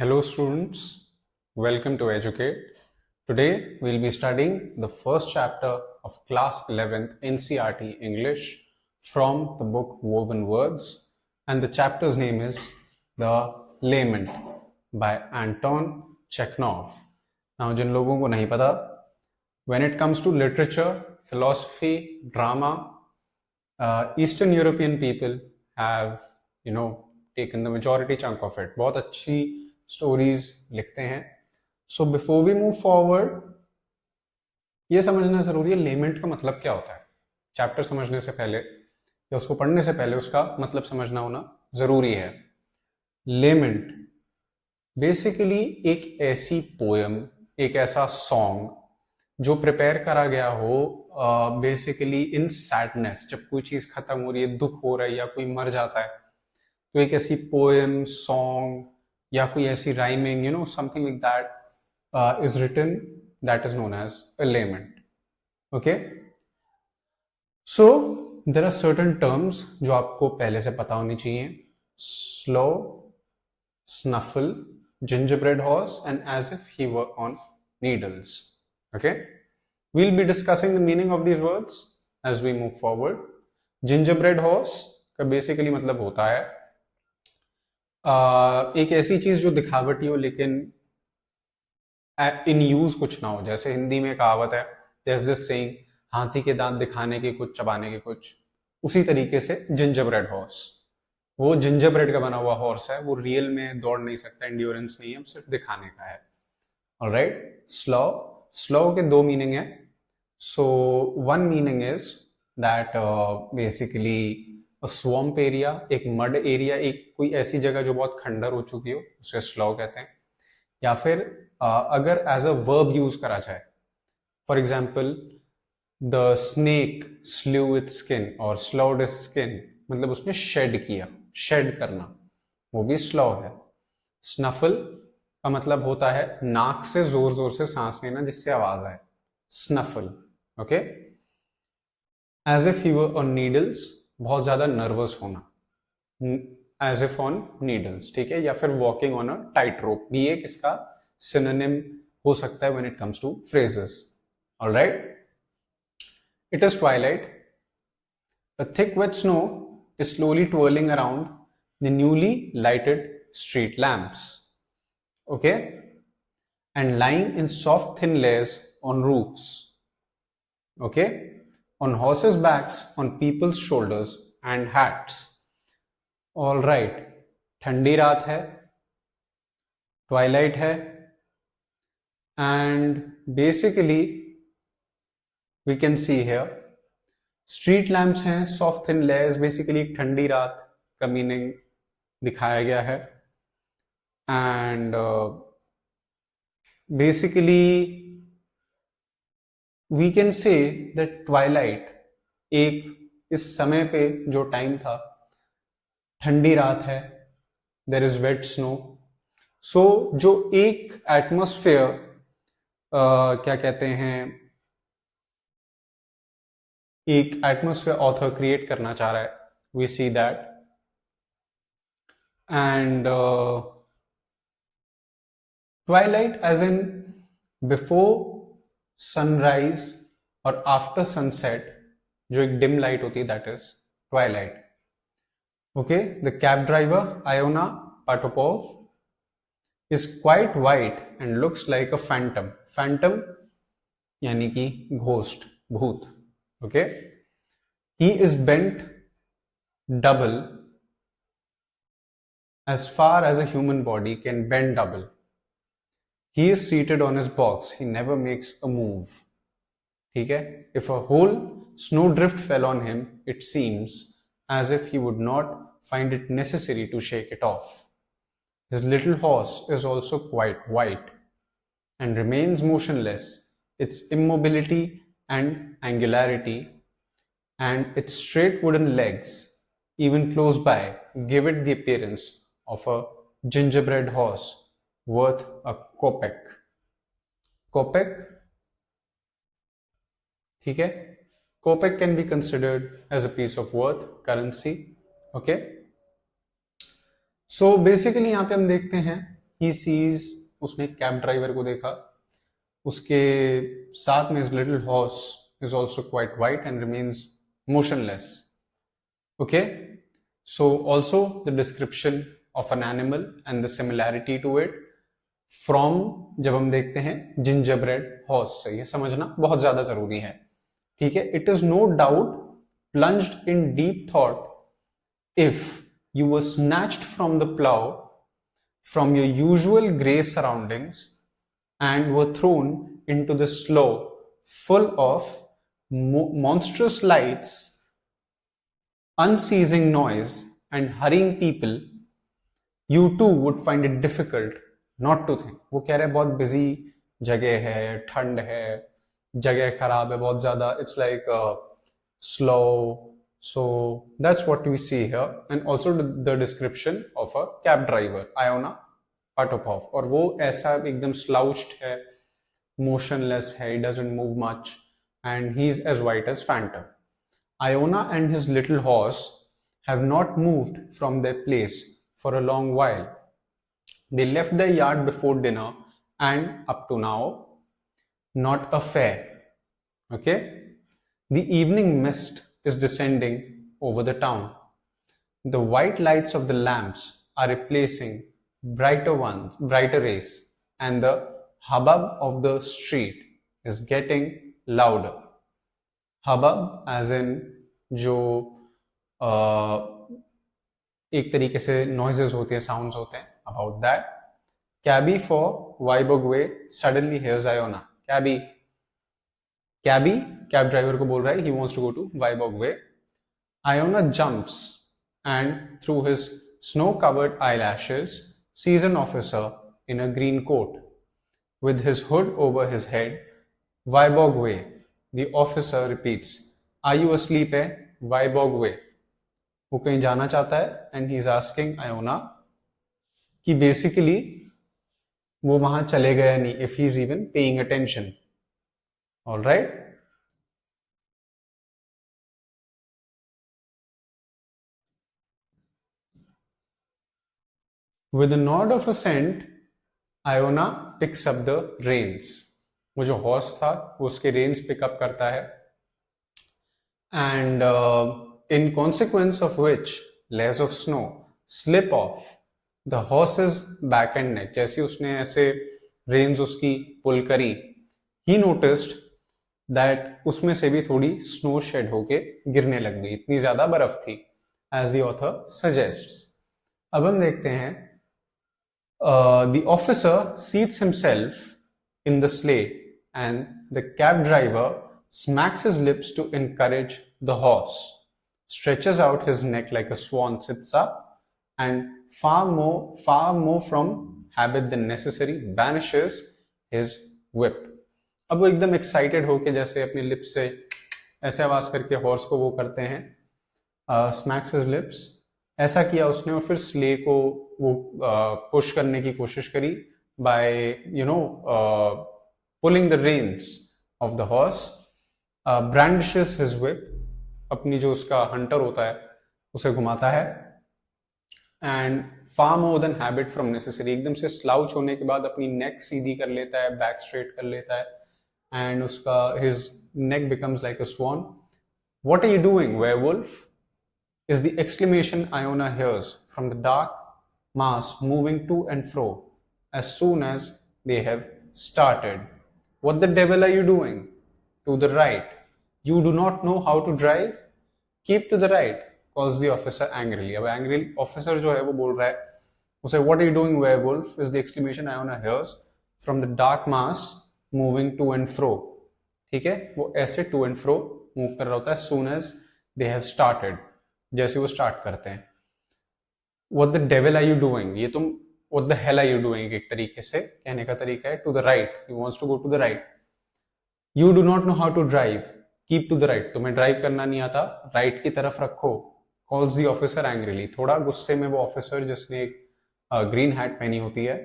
Hello students, welcome to Educate. Today we'll be studying the first chapter of class 11th NCERT English from the book Woven Words, and the chapter's name is The Lament by Anton Chekhov. Now जिन लोगों को नहीं पता, when it comes to literature, philosophy, drama, Eastern European people have taken the majority chunk of it. बहुत अच्छी stories लिखते हैं. So before we move forward, ये समझना जरूरी है लेमेंट का मतलब क्या होता है. चैप्टर समझने से पहले या उसको पढ़ने से पहले उसका मतलब समझना होना जरूरी है. लेमेंट बेसिकली एक ऐसी पोयम, एक ऐसा सॉन्ग जो प्रिपेयर करा गया हो बेसिकली इन सैडनेस. जब कोई चीज खत्म हो रही है, दुख हो रहा है या कोई मर जाता है, तो एक ऐसी पोयम, सॉन्ग या कोई ऐसी rhyming something like that is written, that is known as a lament. Okay, so there are certain terms जो आपको पहले से पता होनी चाहिए. Slow, snuffle, gingerbread horse, and as if he were on needles. Okay, we'll be discussing the meaning of these words as we move forward. Gingerbread horse का basically मतलब होता है एक ऐसी चीज जो दिखावटी हो लेकिन इन यूज कुछ ना हो. जैसे हिंदी में कहावत है, there's this saying, हाथी के दांत दिखाने के कुछ, चबाने के कुछ. उसी तरीके से जिंजरब्रेड हॉर्स, वो जिंजरब्रेड का बना हुआ हॉर्स है, वो रियल में दौड़ नहीं सकता, एंड्योरेंस नहीं है, सिर्फ दिखाने का है. Alright, slow. स्लो के दो मीनिंग है. So one meaning is that basically swamp area, एक मड एरिया, एक कोई ऐसी जगह जो बहुत खंडर हो चुकी हो, उसे स्लो कहते हैं. या फिर अगर एज अ वर्ब यूज करा जाए, for example the snake slew it's skin और स्लोड इट्स स्किन, मतलब उसने शेड किया, शेड करना, वो भी स्लो है. स्नफल का मतलब होता है नाक से जोर जोर से सांस लेना जिससे आवाज आए, snuffle. Okay, as if he were on needles, बहुत ज्यादा नर्वस होना, एज इफ ऑन नीडल्स. ठीक है, या फिर walking on a tightrope भी एक इसका सिनोनिम हो सकता है when it comes to phrases. Alright, it is twilight. A thick wet snow is slowly twirling around the newly lighted street lamps. Okay? And lying in soft thin layers on roofs. Okay? On horses' backs, on people's shoulders and hats. All right. ठंडी रात है, twilight है, and basically we can see here street lamps हैं, soft thin layers, basically एक ठंडी रात का meaning दिखाया गया है. And basically we can say that twilight, एक इस समय पे जो टाइम था, ठंडी रात है, देयर इज वेट स्नो. सो जो एक एटमॉस्फेयर क्या कहते हैं, एक एटमोस्फेयर ऑथर क्रिएट करना चाह रहा है, we see that. And twilight as in before sunrise और आफ्टर सनसेट, जो एक डिम लाइट होती है, that is twilight. Okay, the cab driver Iona Potapov is quite white and looks like a phantom. Phantom यानी कि ghost, भूत. Okay, he is bent double as far as a human body can bend double. He is seated on his box. He never makes a move. ठीक है? If a whole snowdrift fell on him, it seems as if he would not find it necessary to shake it off. His little horse is also quite white and remains motionless. Its immobility and angularity and its straight wooden legs, even close by, give it the appearance of a gingerbread horse worth a kopeck. Kopeck, ठीक है? Kopeck can be considered as a piece of worth, currency. Okay? So basically यहाँ पे हम देखते हैं he sees, उसने cab driver को देखा, उसके साथ में his little horse is also quite white and remains motionless. Okay, so also the description of an animal and the similarity to it from जब हम देखते हैं gingerbread horse से, ये समझना बहुत ज्यादा जरूरी है. ठीक है, it is no doubt plunged in deep thought if you were snatched from the plow from your usual grey surroundings and were thrown into the slough full of monstrous lights, unceasing noise and hurrying people, you too would find it difficult not to think. वो कह रहे हैं बहुत busy जगह है, ठंड है, जगह खराब है बहुत ज्यादा, it's like slow. So that's what we see here, and also the description of a cab driver, Iona Potapov. और वो ऐसा एकदम slouched है, motionless है, he doesn't move much, and he's as white as Phantom. Iona and his little horse have not moved from their place for a long while. They left their yard before dinner, and up to now, not a fare. Okay? The evening mist is descending over the town. The white lights of the lamps are replacing brighter rays, and the hubbub of the street is getting louder. Hubbub as in जो एक तरीके से noises होते हैं, sounds होते हैं, about that. Cabby for Viborg Way suddenly hears Iona. Cabby, cab driver को बोल रहा है, he wants to go to Viborg Way. Iona jumps and through his snow-covered eyelashes sees an officer in a green coat with his hood over his head. Viborg Way. The officer repeats, "Are you asleep? Viborg Way." वो कहीं जाना चाहता है and he is asking Iona कि basically वो वहां चले गया नहीं, if he is even paying attention. All right. With a nod of assent, Iona picks up the reins. वो जो हॉर्स था वो उसके reins pick up करता है, and in consequence of which layers of snow slip off the horse's back and neck. जैसे उसने ऐसे reins उसकी pull करी, he noticed that उसमें से भी थोड़ी स्नो शेड होके गिरने लग गई, इतनी ज्यादा बर्फ थी, as the author suggests. अब हम देखते हैं, the officer seats himself in the sleigh and the cab driver smacks his lips to encourage the horse, stretches out his neck like a swan sits up, and far more from habit than necessary banishes his whip. अब वो एकदम excited होके जैसे अपने lips से ऐसे आवाज करके हॉर्स को वो करते हैं, स्मैक्स हिज लिप्स, ऐसा किया उसने, और फिर स्ले को वो पुश करने की कोशिश करी by pulling the reins of the horse. Brandishes his whip, अपनी जो उसका हंटर होता है उसे घुमाता है, and far more than habit from necessary, एकदम से स्लाउच होने के बाद अपनी नेक सीधी कर लेता है, बैक स्ट्रेट कर लेता है, and उसका his neck becomes like a swan. "What are you doing, werewolf?" is the exclamation Iona hears from the dark mass moving to and fro as soon as they have started. "What the devil are you doing?" "To the right." "You do not know how to drive?" "Keep to the right," calls the officer angrily. अब angry officer जो है वो बोल रहा है उसे, "What are you doing, werewolf?" is the exclamation Iona hears from the dark mass moving to and fro. ठीक है, वो ऐसे to and fro मूव कर रहा होता है soon as they have started, जैसे वो स्टार्ट करते हैं. What the devil are you doing? ये तुम what the hell are you doing एक तरीके से कहने का तरीका है. To the right, he wants to go to the right. You do not know how to drive. Keep to the right. तुम्हें ड्राइव करना नहीं आता, राइट की तरफ रखो. Calls the officer angrily. थोड़ा गुस्से में वो ऑफिसर जिसने एक ग्रीन हैट पहनी होती है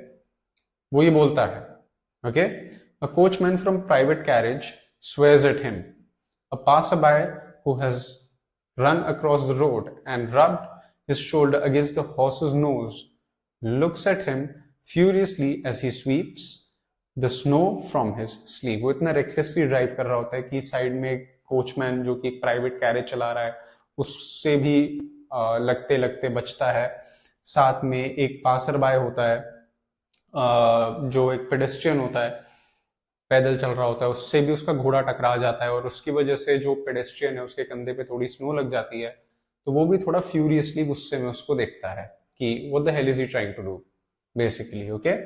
वो ये बोलता है. Okay? A coachman from private carriage swears at him. A passerby who has run across the road and rubbed his shoulder against the horse's nose looks at him furiously as he sweeps the snow from his sleeve. वो इतना recklessly drive कर रहा होता है कि side में coachman जो कि प्राइवेट कैरेज चला रहा है उससे भी लगते लगते बचता है। साथ में एक पासर बाय होता है जो एक पेडेस्ट्रियन होता है, पैदल चल रहा होता है, उससे भी उसका घोड़ा टकरा जाता है और उसकी वजह से जो पेडेस्ट्रियन है उसके कंधे पे थोड़ी स्नो लग जाती है, तो वो भी थोड़ा फ्यूरियसली गुस्से में उसको देखता है कि what the hell is he trying to do basically. Okay,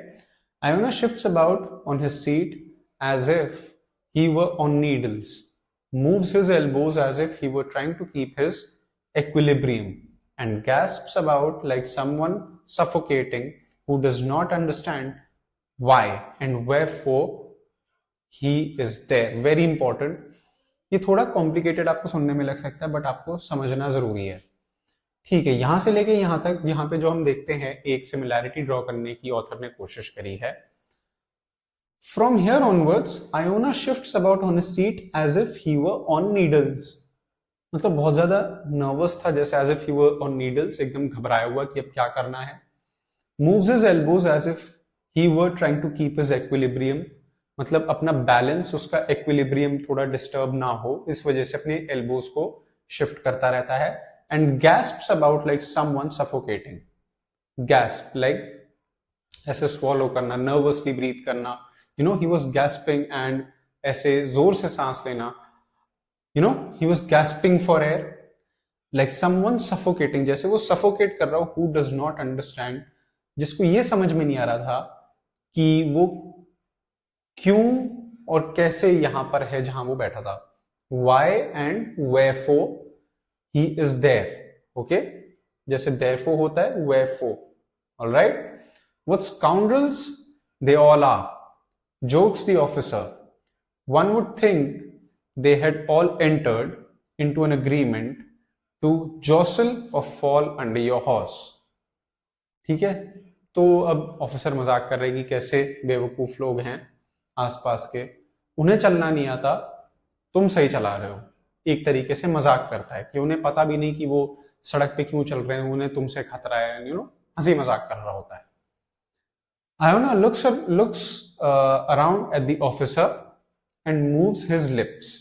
Iona shifts about on his seat as if he were on needles, moves his elbows as if he were trying to keep his equilibrium, and gasps about like someone suffocating who does not understand why and wherefore he is there. Very important. ये थोड़ा complicated आपको सुनने में लग सकता है but आपको समझना जरूरी है। ठीक है, यहां से लेके यहां तक, यहां पे जो हम देखते हैं एक सिमिलैरिटी ड्रॉ करने की ऑथर ने कोशिश करी है। From here onwards Iona shifts about on his seat as if he were on needles. मतलब बहुत ज्यादा नर्वस था, जैसे as if he were on needles, एकदम घबराया हुआ कि अब क्या करना है। Moves his elbows as if he were trying to keep his equilibrium, मतलब अपना बैलेंस, उसका इक्विलिब्रियम थोड़ा डिस्टर्ब ना हो, इस वजह से अपने एल्बोज को शिफ्ट करता रहता है। And gasps about like someone suffocating. Gasp like ऐसे स्वॉलो करना, नर्वसली ब्रीथ करना, you know he was gasping and ऐसे जोर से सांस लेना, you know he was gasping for air like someone suffocating, जैसे वो सफोकेट कर रहा हो। हु डज नॉट अंडरस्टैंड, जिसको ये समझ में नहीं आ रहा था कि वो क्यों और कैसे यहां पर है जहां वो बैठा था। Why and wherefore he is there. Okay, जैसे therefore होता है wherefore. All right. What scoundrels they all are, jokes the officer. One would think they had all entered into an agreement to jostle or fall under your horse. ठीक है, तो अब officer मजाक कर रहे हैं कि कैसे बेवकूफ लोग हैं आसपास के, उन्हें चलना नहीं आता, तुम सही चला रहे हो। एक तरीके से मजाक करता है कि उन्हें पता भी नहीं कि वो सड़क पे क्यों चल रहे हैं, उन्हें तुमसे खतरा है, यू नो हंसी मजाक कर रहा होता है। Iona looks around at the officer and moves his lips.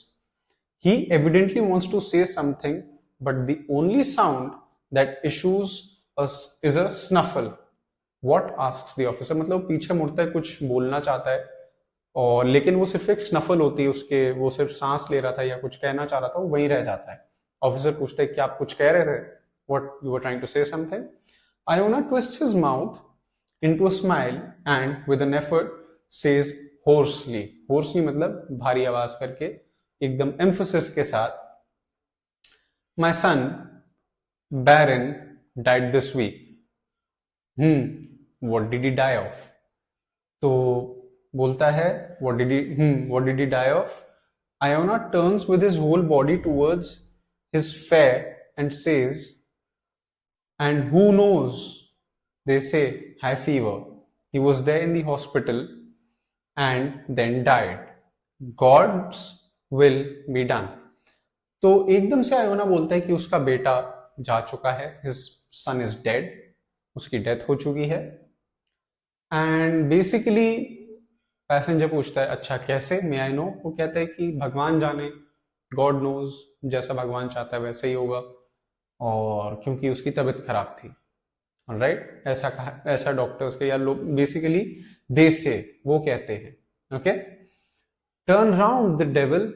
He evidently wants to say something, but the only sound that issues is a snuffle. What asks the officer? मतलब पीछे मुड़ता है, कुछ बोलना चाहता है, और लेकिन वो सिर्फ एक स्नफल होती है उसके, वो सिर्फ सांस ले रहा था या कुछ कहना चाह रहा था, वो वहीं रह जाता है। ऑफिसर पूछते हैं क्या आप कुछ कह रहे थे, what you were trying to say something. Iona twists his mouth into a smile and with an effort says hoarsely. Hoarsely मतलब भारी आवाज करके, एकदम एम्फोसिस के साथ, my son baron died this week. What did he die of? तो बोलता है what did he die of? Iona turns with his whole body towards his fair and says, and who knows, they say high fever, he was there in the hospital and then died, God's will be done. तो एकदम से Iona बोलता है कि उसका बेटा जा चुका है, his son is dead, उसकी डेथ हो चुकी है। एंड बेसिकली पैसेंजर पूछता है अच्छा कैसे, मे आई नो? वो कहता है कि भगवान जाने, गॉड नोज, जैसा भगवान चाहता है वैसे ही होगा, और क्योंकि उसकी तबीयत खराब थी। राइट, ऐसा कहा, ऐसा डॉक्टर्स के या लोग बेसिकली दे से वो कहते हैं। Okay, turn round the devil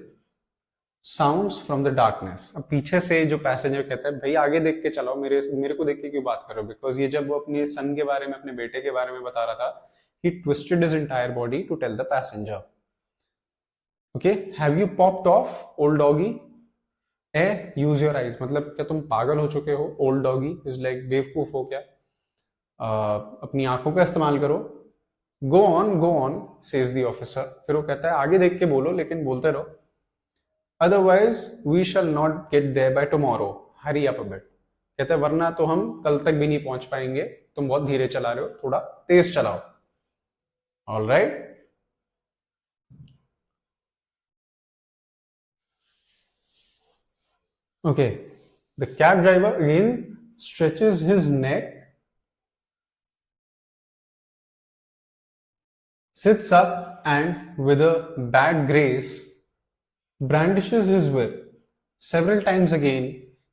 sounds from the darkness. अब पीछे से जो पैसेंजर कहता है भाई आगे देख के चलाओ, मेरे को देख के क्यों बात करो? बिकॉज ये जब वो अपने सन के बारे में, अपने बेटे के बारे में बता रहा था, he twisted his entire body to tell the passenger. Okay, have you popped off, old doggy? Use your eyes. मतलब क्या तुम पागल हो चुके हो? Old doggy is like बेवकूफ हो क्या? अपनी आंखों का इस्तेमाल करो। Go on, says the officer. फिर वो कहता है आगे देख के बोलो, लेकिन बोलते रहो। Otherwise, we shall not get there by tomorrow. Hurry up a bit. कहता है वरना तो हम कल तक भी नहीं पहुंच पाएंगे, तुम बहुत धीरे चला रहे हो, थोड़ा तेज चलाओ। All right. Okay. The cab driver again stretches his neck sits up and with a bad grace brandishes his whip. Several times again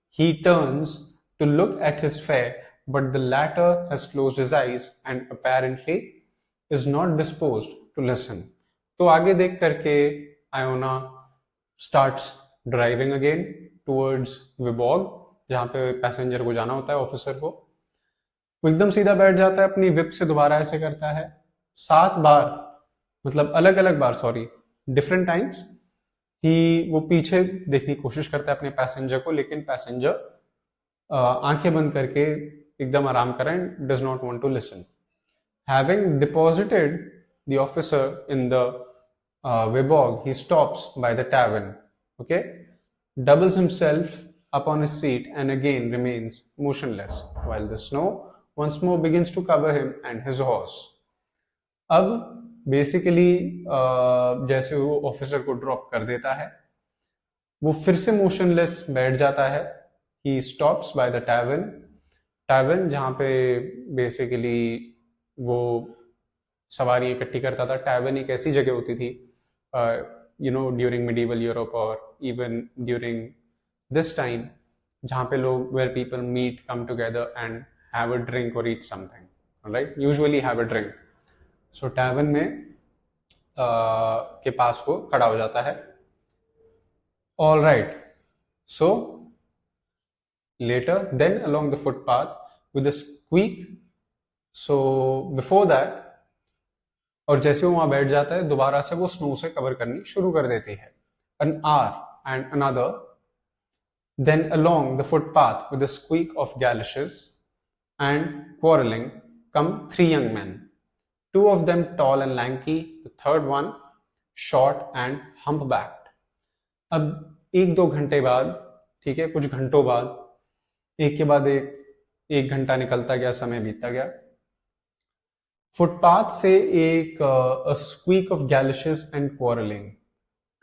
he turns to look at his fare, but the latter has closed his eyes and apparently is not disposed to listen. तो आगे देख करके Iona starts driving again towards विबॉग, जहां पे passenger को जाना होता है, ऑफिसर को. वो एकदम सीधा बैठ जाता है, अपनी विप से दोबारा ऐसे करता है 7 बार, मतलब अलग अलग बार, सॉरी, डिफरेंट टाइम्स ही वो पीछे देखने की कोशिश करता है अपने पैसेंजर को, लेकिन पैसेंजर आंखें बंद करके एकदम आराम कर रहा है, does not want to listen. Having deposited the officer in the Vyborg, he stops by the tavern, okay, doubles himself up on his seat and again remains motionless while the snow once more begins to cover him and his horse. अब basically जैसे वो officer को drop कर देता है, वो फिर से मोशनलेस बैठ जाता है. He stops by the tavern, tavern जहाँ पे बेसिकली वो सवारी इकट्ठी करता था. टैवर्न एक ऐसी जगह होती थी during medieval Europe or even during this time, जहाँ पे लोग, where people meet, come together and have a drink or eat something, right? Usually have a drink. So tavern में के पास वो खड़ा हो जाता है. All right. So later, then along the footpath with a squeak. So before that, और जैसे वो वहां बैठ जाता है, दोबारा से वो स्नो से कवर करनी शुरू कर देती है. An hour and another. Then along the footpath with a squeak of galoshes and quarreling come 3 young men. 2 of them tall and lanky, the third one short and humpbacked. अब 1-2 घंटे बाद, ठीक है, कुछ घंटों बाद, एक के बाद एक घंटा निकलता गया, समय बीतता गया. फुटपाथ से एक squeak of galoshes and quarrelling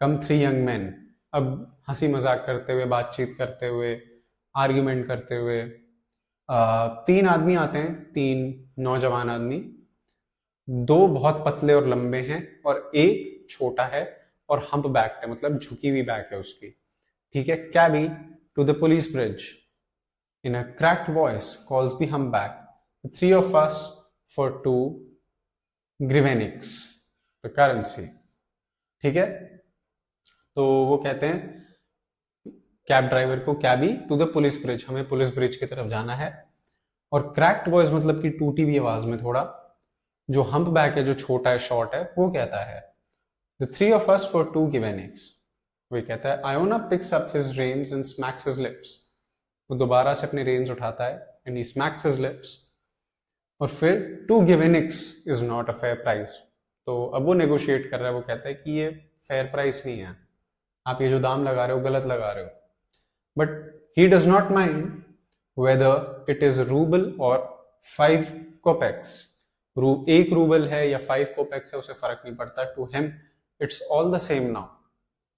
come 3 young man. अब हंसी मजाक करते हुए, बातचीत करते हुए, आर्ग्यूमेंट करते हुए 3 आदमी आते हैं, 3 नौजवान आदमी. 2 बहुत पतले और लंबे हैं और एक छोटा है और हम्प बैक है, मतलब झुकी हुई बैक है उसकी, ठीक है. Cabby to the police bridge in a cracked voice calls the hump back, the 3 of us for 2 grivenniks, the currency, ठीक है. तो वो कहते हैं कैब ड्राइवर को, cabby to the police bridge, हमें पुलिस ब्रिज की तरफ जाना है. और क्रैक्ड वॉइस मतलब कि टूटी हुई आवाज में थोड़ा, जो हम्प बैक है, जो छोटा है, शॉर्ट है, वो कहता है the 3 of us for 2 grivenniks. वो कहता है Iona picks up his reins and smacks his lips. वो दोबारा से अपने रेन्स उठाता है and he smacks his lips. और फिर 2 grivenniks is not a fair price. तो अब वो नेगोशिएट कर रहा है, वो कहता है कि ये फेयर प्राइस नहीं है, आप ये जो दाम लगा रहे हो गलत लगा रहे हो. But he does not mind whether it is rouble और 5 कोपेक्स. 1 रूबल है या 5 कोपेक्स है, उसे फर्क नहीं पड़ता. To him it's all the same now,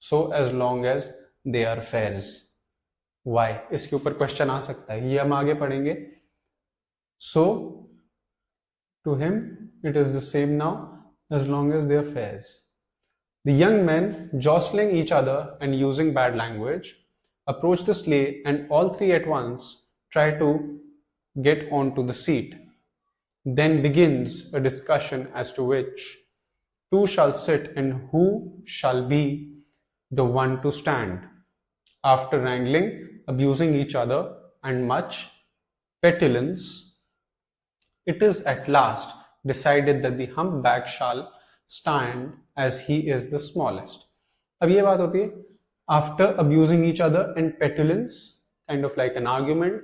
so as long as they are fares. Why, इसके ऊपर क्वेश्चन आ सकता है, ये हम आगे पढ़ेंगे. सो to him it is the same now as long as they are fares. The young men, jostling each other and using bad language, approach the sleigh and all 3 at once try to get onto the seat. Then begins a discussion as to which 2 shall sit and who shall be the one to stand. After wrangling, abusing each other and much petulance, it is at last decided that the humpback shall stand as he is the smallest. अब ये बात होती है, after abusing each other and petulance, kind of like an argument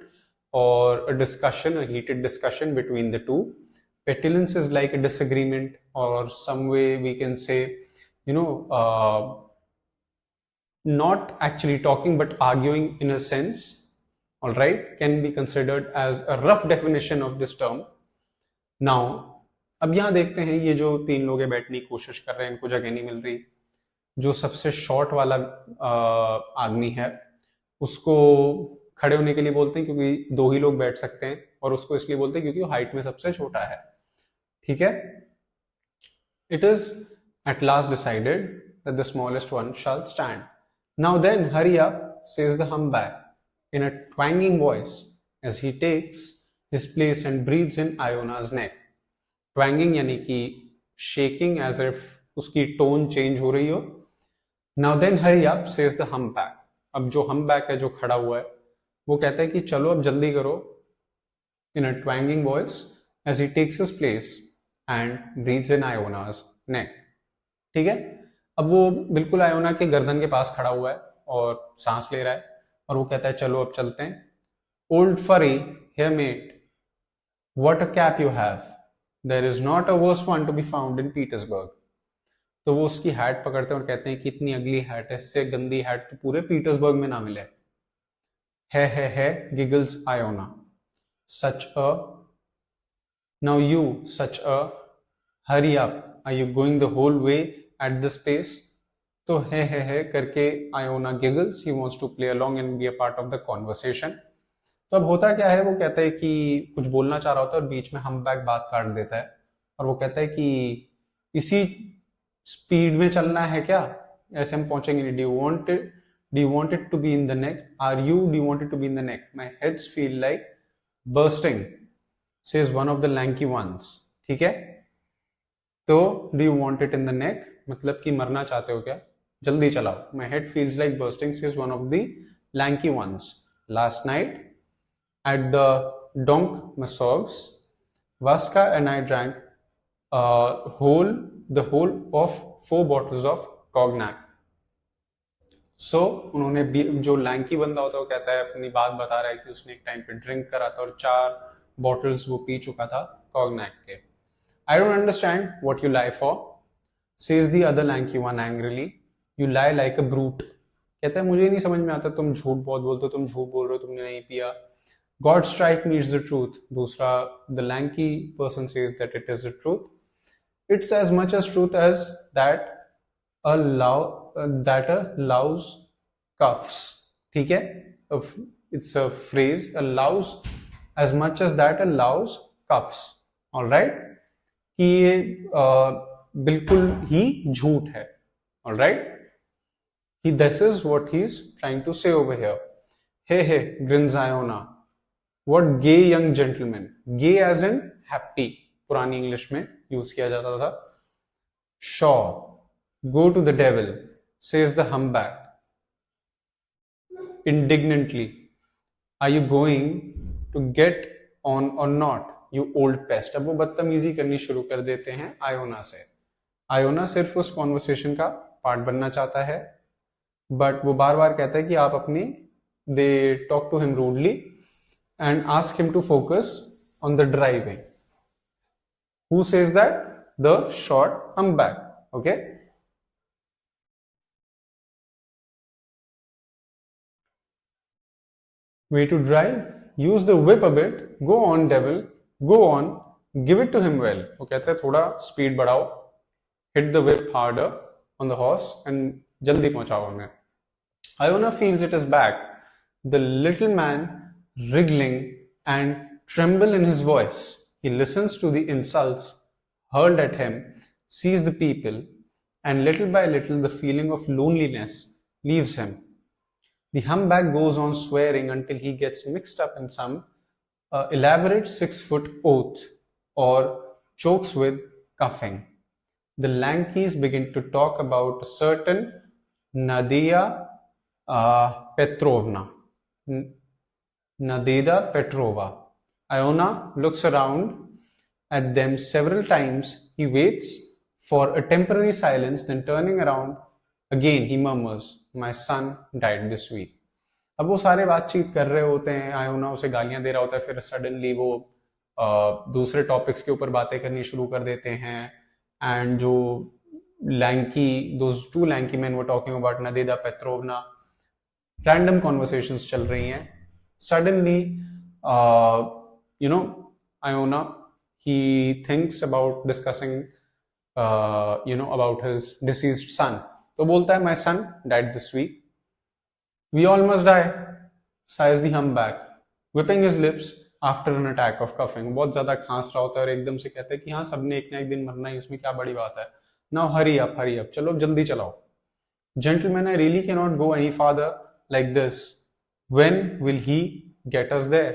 or a discussion, a heated discussion between the two. Petulance is like a disagreement, or some way we can say, not actually talking but arguing in a sense, all right, can be considered as a rough definition of this term. Now अब यहां देखते हैं, ये जो 3 लोग बैठने की कोशिश कर रहे हैं, इनको जगह नहीं मिल रही. जो सबसे शॉर्ट वाला आदमी है उसको खड़े होने के लिए बोलते हैं, क्योंकि 2 ही लोग बैठ सकते हैं, और उसको इसलिए बोलते हैं क्योंकि वो हाइट में सबसे छोटा है, ठीक है. It is at last decided that the smallest one shall stand. Now then, hurry up, says the humpback, in a twanging voice, as he takes his place and breathes in Iona's neck. Twanging यानी कि shaking as if उसकी tone change हो रही हो. Now then, hurry up, says the humpback. अब जो humpback है, जो खड़ा हुआ है, वो कहता है कि चलो अब जल्दी करो, in a twanging voice, as he takes his place and breathes in Iona's neck. ठीक है. अब वो बिल्कुल आयोना के गर्दन के पास खड़ा हुआ है और सांस ले रहा है और वो कहता है चलो अब चलते हैं. Old furry, here mate, what a cap you have. There is not a worse one to be found in Petersburg. तो वो उसकी हैट पकड़ते हैं और कहते हैं कि इतनी अगली हैट है, इससे गंदी हैट तो पूरे पीटर्सबर्ग में ना मिले. है giggles Iona. Such a, now you, such a, hurry up, are you going the whole way at this pace? तो है करके Iona giggles. He wants to play along and be a part of the conversation. तो अब होता क्या है, वो कहता है कि कुछ बोलना चाह रहा होता है और बीच में हम्पबैक बात काट देता है और वो कहता है कि इसी स्पीड में चलना है क्या, ऐसे हम पहुंचेंगे नहीं. Do you want it to be in the neck? Do you want it to be in the neck? My heads feel like bursting, says one of the lanky ones. ठीक है. तो do you want it in the neck मतलब कि मरना चाहते हो क्या, जल्दी चलाओ. My head feels like bursting, says one of the lanky ones. Last night at the Donk Masovs, Vaska and I drank the whole of 4 bottles of cognac. So उन्होंने जो लैंकी बंदा होता है वो कहता है, अपनी बात बता रहा है कि उसने एक टाइम पे ड्रिंक करा था और 4 बॉटल्स वो पी चुका था कॉग्नैक के. I don't understand what you lie for, says the other lanky one angrily. You lie like a brute. कहता है मुझे नहीं समझ में आता, तुम झूठ बहुत बोलते हो, तुम झूठ बोल रहे हो, तुमने नहीं पिया. God strike me, it's the truth. दूसरा, the lanky person says that it is the truth. It's as much as truth as that a louse cuffs. ठीक है. It's a phrase. A louse, as much as that a louse cuffs. All right. कि ये बिल्कुल ही झूठ है. All right. This is what he's trying to say over here. Hey, grins Iona. What gay young gentleman. Gay as in happy. पुरानी English में use किया जाता था. Sure, go to the devil, says the humpback indignantly. Are you going to get on or not, you old pest? अब वो बदतमीजी करनी शुरू कर देते हैं आयोना से. आयोना सिर्फ उस कॉन्वर्सेशन का पार्ट बनना चाहता है, बट वो बार बार कहता है कि आप अपनी, they talk to him rudely and ask him to focus on the driving. Who says that? The short humpback. Okay. Way to drive? Use the whip a bit. Go on, devil. Go on. Give it to him well. वो कहते हैं थोड़ा speed बढ़ाओ. Hit the whip harder on the horse and जल्दी पहुंचाओ हमें. Iona feels it is back. The little man wriggling and tremble in his voice. He listens to the insults hurled at him, sees the people, and little by little the feeling of loneliness leaves him. The humpback goes on swearing until he gets mixed up in some elaborate 6-foot oath or chokes with coughing. The lankies begin to talk about a certain Nadia Petrovna. Nadida Petrova. Iona looks around at them several times. He waits for a temporary silence, then turning around again he murmurs, my son died this week. अब वो सारे बातचीत कर रहे होते हैं, Iona उसे गालियां दे रहा होता है, फिर सडनली वो दूसरे टॉपिक्स के ऊपर बातें करनी शुरू कर देते हैं. एंड जो lanky, those 2 lanky men were talking about Nadida Petrovna. Random conversations चल रही हैं. Suddenly, Iona, he thinks about discussing, about his deceased son. तो बोलता है, my son died this week. We all must die, sighs the humpback, whipping his lips after an attack of coughing, बहुत ज्यादा खांस रहा होता है और एकदम से कहता है कि हाँ सबने एक ना एक दिन मरना है, इसमें क्या बड़ी बात है, नाउ हरी अप, चलो जल्दी चलाओ. Gentlemen, I really cannot go any farther like this. When will he get us there?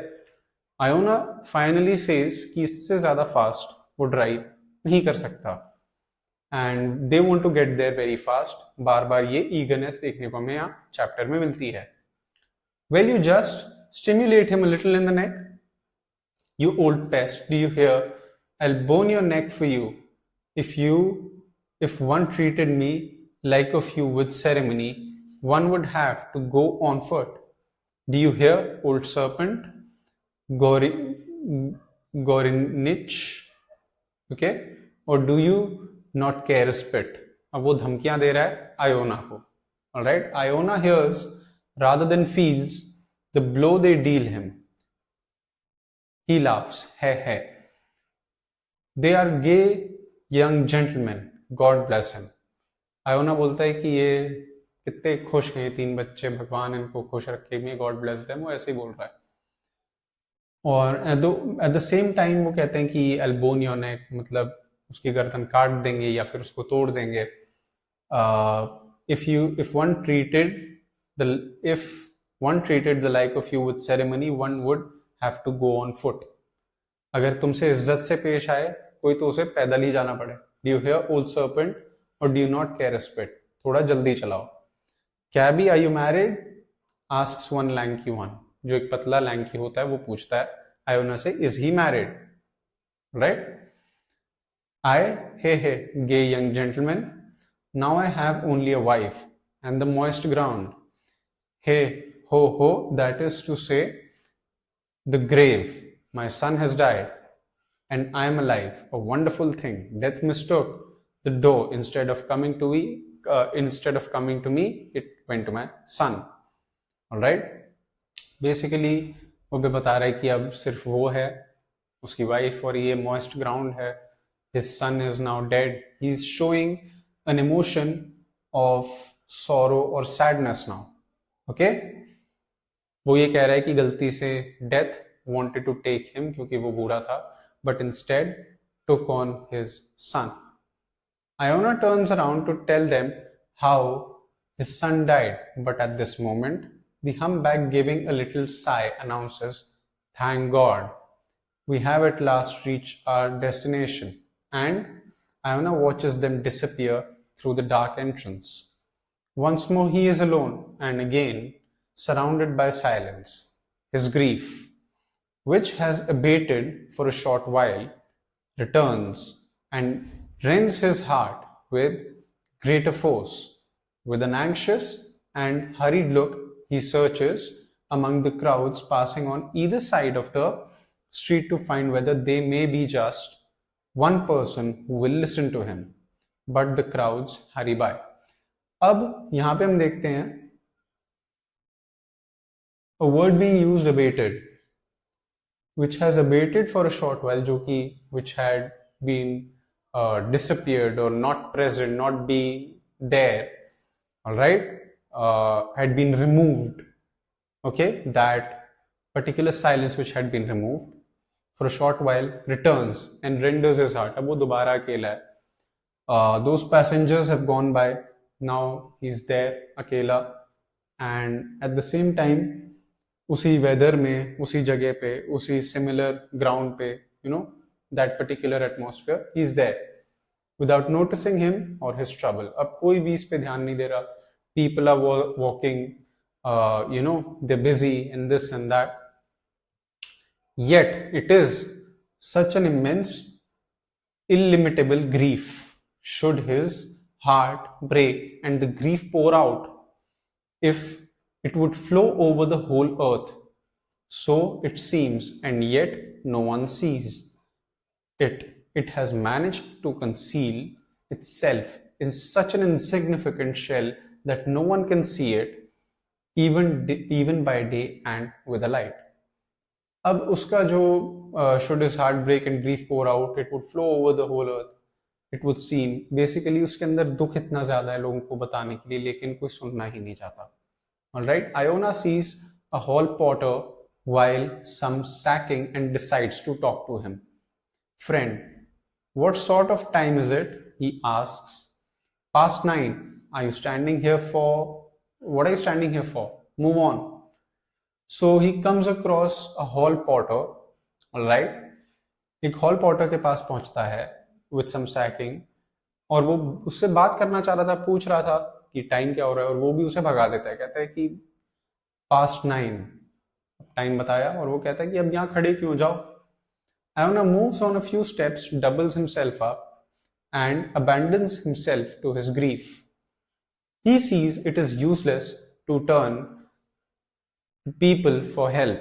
Iona finally says कि इससे ज्यादा फास्ट वो ड्राइव नहीं कर सकता. And they want to get there very fast. बार बार ये eagerness देखने को हमें यहाँ चैप्टर में मिलती है. Well, you just stimulate him a little in the neck. You old pest, do you hear? I'll bone your neck for you. If one treated me like of you with ceremony, one would have to go on foot. Do you hear, old serpent? Gorinich. Okay? Or do you not care a spit? अब वो धमकियां दे रहा है Iona को. Alright? Iona hears rather than feels the blow they deal him. He laughs. Hey. They are gay young gentlemen. God bless him. Iona बोलता है कि ये कितने खुश हैं, 3 बच्चे, भगवान इनको खुश रखे, मे गॉड ब्लेस देम, वो ऐसे ही बोल रहा है. और एट द सेम टाइम वो कहते हैं कि एल्बोन योर नेक, मतलब उसकी गर्दन काट देंगे या फिर उसको तोड़ देंगे. If one treated the like of you with ceremony, one would have to go on foot. अगर तुमसे इज्जत से पेश आए कोई तो उसे पैदल ही जाना पड़े. Do you hear, old serpent? और do you not care spit, थोड़ा जल्दी चलाओ. Cabby, are you married? Asks one lanky one, जो एक पतला लैंकी होता है वो पूछता है आयोना से, is he married? Right? I, he gay young gentleman, now I have only a wife and the moist ground. Hey ho, that is to say the grave. My son has died and I am alive, a wonderful thing. Death mistook the door. Instead of coming to me, it went to my son. All right? Basically, वो भी बता रहा है कि अब सिर्फ वो है, उसकी वाइफ, और ये moist ground है. His son is now dead. He is showing an emotion of sorrow or sadness now. Okay? वो ये कह रहा है कि गलती से death wanted to take him क्योंकि वो बूढ़ा था, but instead took on his son. Iona turns around to tell them how his son died, but at this moment, the humpback, giving a little sigh, announces, "Thank God, we have at last reached our destination." And Iona watches them disappear through the dark entrance. Once more he is alone, and again surrounded by silence. His grief, which has abated for a short while, returns and rends his heart with greater force. With an anxious and hurried look, he searches among the crowds passing on either side of the street to find whether they may be just one person who will listen to him. But the crowds hurry by. अब यहाँ पे हम देखते हैं a word being used, abated, which has abated for a short while, जो कि which had been disappeared or not present, not being there, all right, had been removed. Okay, that particular silence which had been removed for a short while returns and renders his heart. अब वो दोबारा अकेला है. Those passengers have gone by. Now he's there, अकेला, and at the same time उसी weather में, उसी जगह पे, उसी सिमिलर ग्राउंड पे, you know, that particular atmosphere, he is there without noticing him और हिज ट्रबल. अब कोई भी इस पे ध्यान नहीं दे रहा. People are walking, you know, they busy in this and that. Yet it is such an immense illimitable grief. Should his heart break and the grief pour out, if it would flow over the whole earth. So it seems, and yet no one sees it. It has managed to conceal itself in such an insignificant shell that no one can see it, even by day and with a light. अब उसका जो should his heart break and grief pour out, it would flow over the whole earth. It would seem, basically उसके अंदर दुख इतना ज्यादा है लोगों को बताने के लिए, लेकिन कोई सुनना ही नहीं चाहता. All right, Iona sees a hall porter while some sacking and decides to talk to him. Friend, what sort of time is it? He asks. Past 9. Are you standing here for? What are you standing here for? Move on. So he comes across a hall porter, alright? एक hall porter के पास पहुंचता है with some sacking, और वो उससे बात करना चाह रहा था, पूछ रहा था कि टाइम क्या हो रहा है, और वो भी उसे भगा देता है, कहता है कि past 9. टाइम बताया और वो कहता है कि अब यहाँ खड़े क्यों, जाओ. Iona moves on a few steps, doubles himself up, and abandons himself to his grief. He sees it is useless to turn to people for help.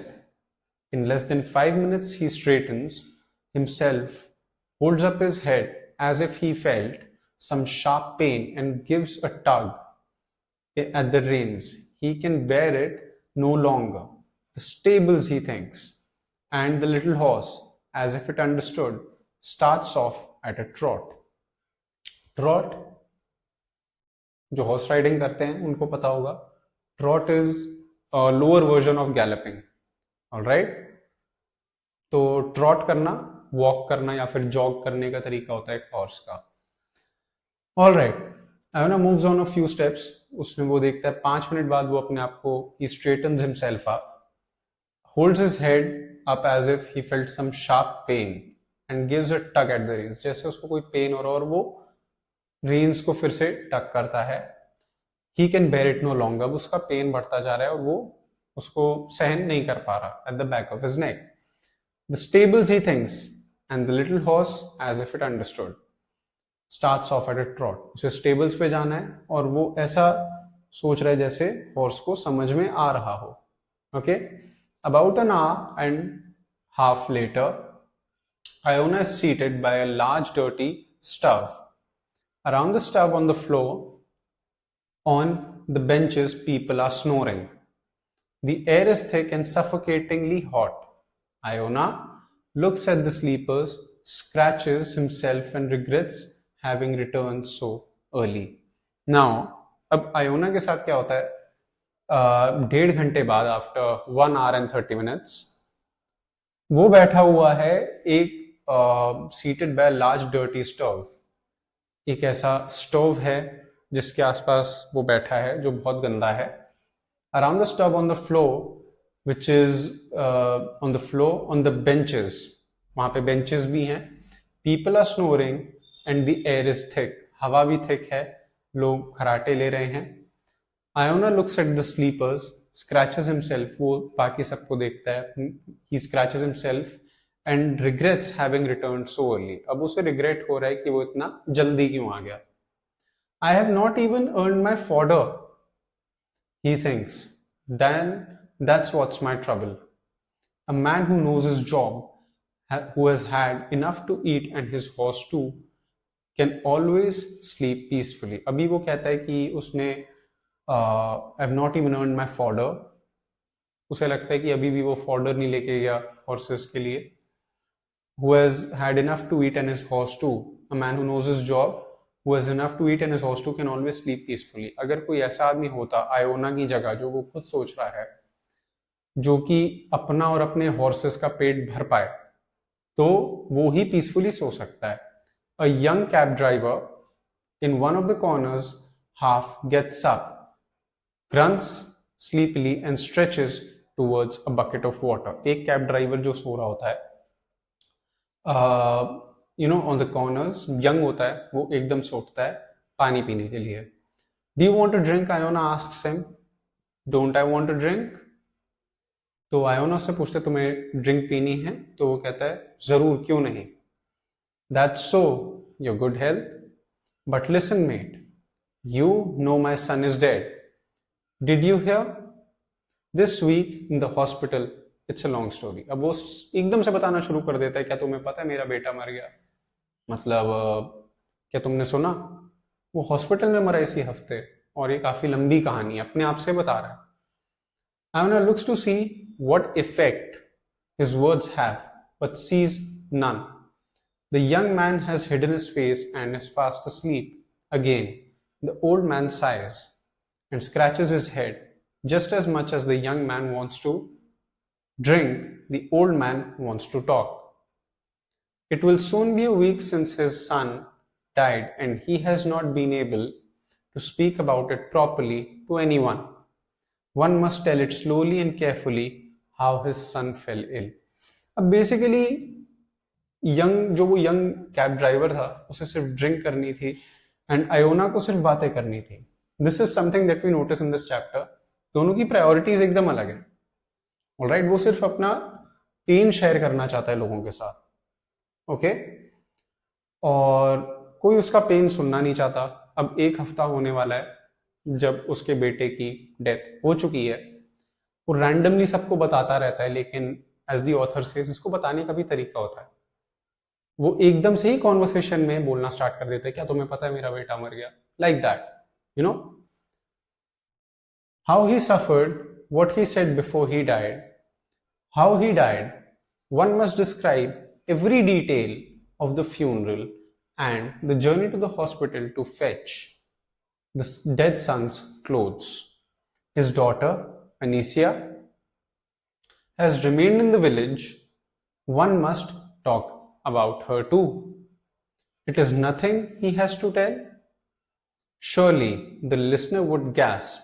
In less than 5 minutes, he straightens himself, holds up his head as if he felt some sharp pain, and gives a tug at the reins. He can bear it no longer. The stables, he thinks, and the little horse, as if it understood, starts off at a trot. Trot, जो horse riding करते हैं उनको पता होगा. Trot is a lower version of galloping. Alright? तो trot करना, walk करना या फिर jog करने का तरीका होता है एक हॉर्स का. Alright. Iona moves on a few steps. उसमें वो देखता है 5 मिनट बाद वो अपने आप को, he straightens himself up, holds his head up as if he felt some sharp pain, and gives a tug at the reins. जैसे उसको कोई पेन हो रहा है और वो reins को फिर से टक करता है. He can bear it no longer. अब उसका पेन बढ़ता जा रहा है और वो उसको सहन नहीं कर पा रहा. At the back of his neck. The stables, he thinks, and the little horse, as if it understood, starts off at a trot. उसे स्टेबल्स पे जाना है और वो ऐसा सोच रहा है जैसे हॉर्स को समझ में आ रहा हो. Okay? About an hour and half later, Iona is seated by a large dirty stove. Around the stove, on the floor, on the benches, people are snoring. The air is thick and suffocatingly hot. Iona looks at the sleepers, scratches himself, and regrets having returned so early. Now, अब Iona के साथ क्या होता है? 1.5 घंटे बाद, after 1 hour and 30 minutes, वो बैठा हुआ है एक seated by large dirty stove. एक ऐसा स्टोव है जिसके आसपास वो बैठा है जो बहुत गंदा है. Around the stove, on the floor, which is on the floor, on the benches, वहां पे बेंचेस भी हैं. People are snoring and the air is thick. हवा भी थिक है, लोग खराटे ले रहे हैं. Iona looks at the sleepers, scratches himself, वो बाकी सबको देखता है. He scratches himself and regrets having returned so early. अब उसे regret हो रहा है कि वो इतना जल्दी क्यों आ गया. I have not even earned my fodder, he thinks. Then that's what's my trouble. A man who knows his job, who has had enough to eat and his horse too, can always sleep peacefully. अभी वो कहता है कि उसने I have not even earned my fodder. उसे लगता है कि अभी भी वो fodder नहीं लेके गया horses के लिए. Who has had enough to eat and his horse too. A man who knows his job, who has enough to eat and his horse too, can always sleep peacefully. अगर कोई ऐसा आदमी होता आयोना की जगह, जो वो खुद सोच रहा है, जो कि अपना और अपने horses का पेट भर पाए, तो वो ही peacefully सो सकता है. A young cab driver in one of the corners half gets up, grunts sleepily and stretches towards a bucket of water. एक कैब ड्राइवर जो सो रहा होता है, on the corners, young होता है, वो एकदम से उठता है पानी पीने के लिए. Do you want to drink? Iona asks him. Don't I want to drink? तो Iona से पूछते तुम्हें ड्रिंक पीनी है? तो वो कहता है जरूर, क्यों नहीं. That's so, your good health. But listen, mate, you know my son is dead. Did you hear? This week in the hospital. It's a long story. अब वो एकदम से बताना शुरू कर देता है, क्या तुम्हें पता है मेरा बेटा मर गया? मतलब क्या तुमने सुना? वो हॉस्पिटल में मरा इसी हफ्ते, और ये काफी लंबी कहानी अपने आप से बता रहा है. Iona looks to see what effect his words have, but sees none. The young man has hidden his face and is fast asleep. Again, the old man sighs. and scratches his head just as much as the young man wants to Drink, the old man wants to talk. It will soon be a week since his son died, and he has not been able to speak about it properly to anyone. One must tell it slowly and carefully how his son fell ill. अब basically वो young cab driver था, उसे सिर्फ drink करनी थी and Iona को सिर्फ बातें करनी थी. This is something that we notice in this chapter. दोनों की प्रायोरिटीज एकदम अलग है. ऑलराइट, वो सिर्फ अपना पेन शेयर करना चाहता है लोगों के साथ. ओके, और कोई उसका पेन सुनना नहीं चाहता. अब 1 हफ्ता होने वाला है जब उसके बेटे की डेथ हो चुकी है. वो रैंडमली सबको बताता रहता है, लेकिन एज दी ऑथर सेज इसको बताने का भी तरीका होता है. वो एकदम से ही कॉन्वर्सेशन में बोलना स्टार्ट कर देते हैं, क्या तुम्हें पता है मेरा बेटा मर गया, like that, you know. How he suffered, what he said before he died, how he died. One must describe every detail of the funeral and the journey to the hospital to fetch the dead son's clothes. His daughter, Anicia, has remained in the village. One must talk about her too. It is nothing he has to tell. Surely the listener would gasp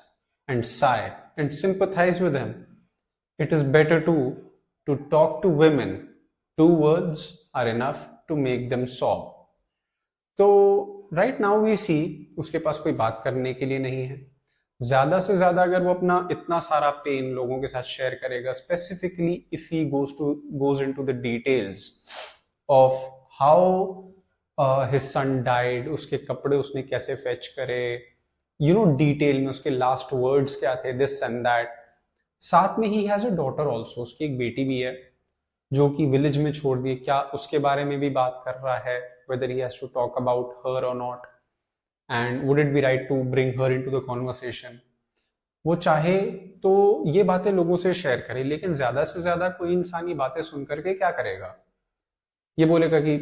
and sigh and sympathize with him. It is better to talk to women. 2 words are enough to make them sob. तो right now we see उसके पास कोई बात करने के लिए नहीं है. ज्यादा से ज्यादा अगर वो अपना इतना सारा पेन लोगों के साथ शेयर करेगा, specifically if he goes into the details of how his son died, उसके कपड़े उसने कैसे फेच करे, यू नो, डिटेल में उसके लास्ट वर्ड्स क्या थे, दिस एंड दैट. साथ में he has a daughter also, उसकी एक बेटी भी है जो कि विलेज में छोड़ दी. क्या उसके बारे में भी बात कर रहा है, whether he has to talk about her or not, and would it be right to bring her into the conversation. वो चाहे तो ये बातें लोगों से शेयर करे, लेकिन ज्यादा से ज्यादा कोई इंसान ये बातें सुन करके क्या करेगा, ये बोलेगा कि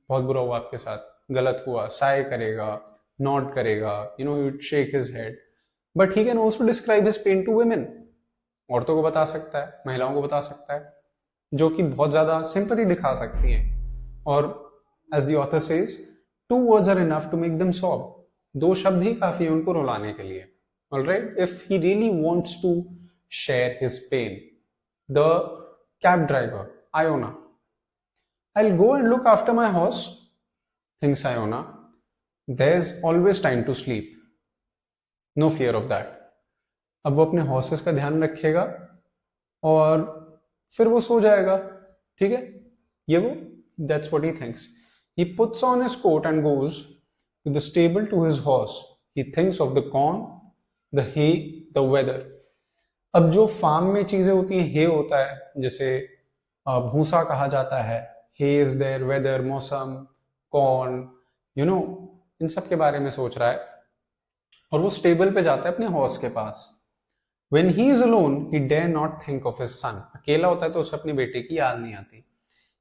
बहुत बुरा हुआ आपके साथ, गलत हुआ, साय करेगा, नॉड करेगा, you know, you shake his head. But he can also describe his pain to women. औरतों को बता सकता है, महिलाओं को बता सकता है, जो कि बहुत ज्यादा सिंपैथी दिखा सकती हैं. और as the author says, 2 words are enough to make them sob. 2 शब्द ही काफी है उनको रुलाने के लिए. Alright, if he really wants to share his pain. The cab driver, Iona, I'll go and look after my horse, thinks Iona. There's always time to sleep. No fear of that. अब वो अपने horses का ध्यान रखेगा और फिर वो सो जाएगा. ठीक है, ये वो, that's what he thinks. He puts on his coat and goes to the stable to his horse. He thinks of the corn, the hay, the weather. अब जो फार्म में चीजें होती हैं, हे होता है, जैसे भूसा कहा जाता है, हे इज देयर, वेदर, मौसम, कॉर्न, यू नो, इन सब के बारे में सोच रहा है. और वो स्टेबल पे जाता है अपने हॉर्स के पास. When he is alone, he dare not think of his son. अकेला होता है तो उसे अपने बेटे की याद नहीं आती.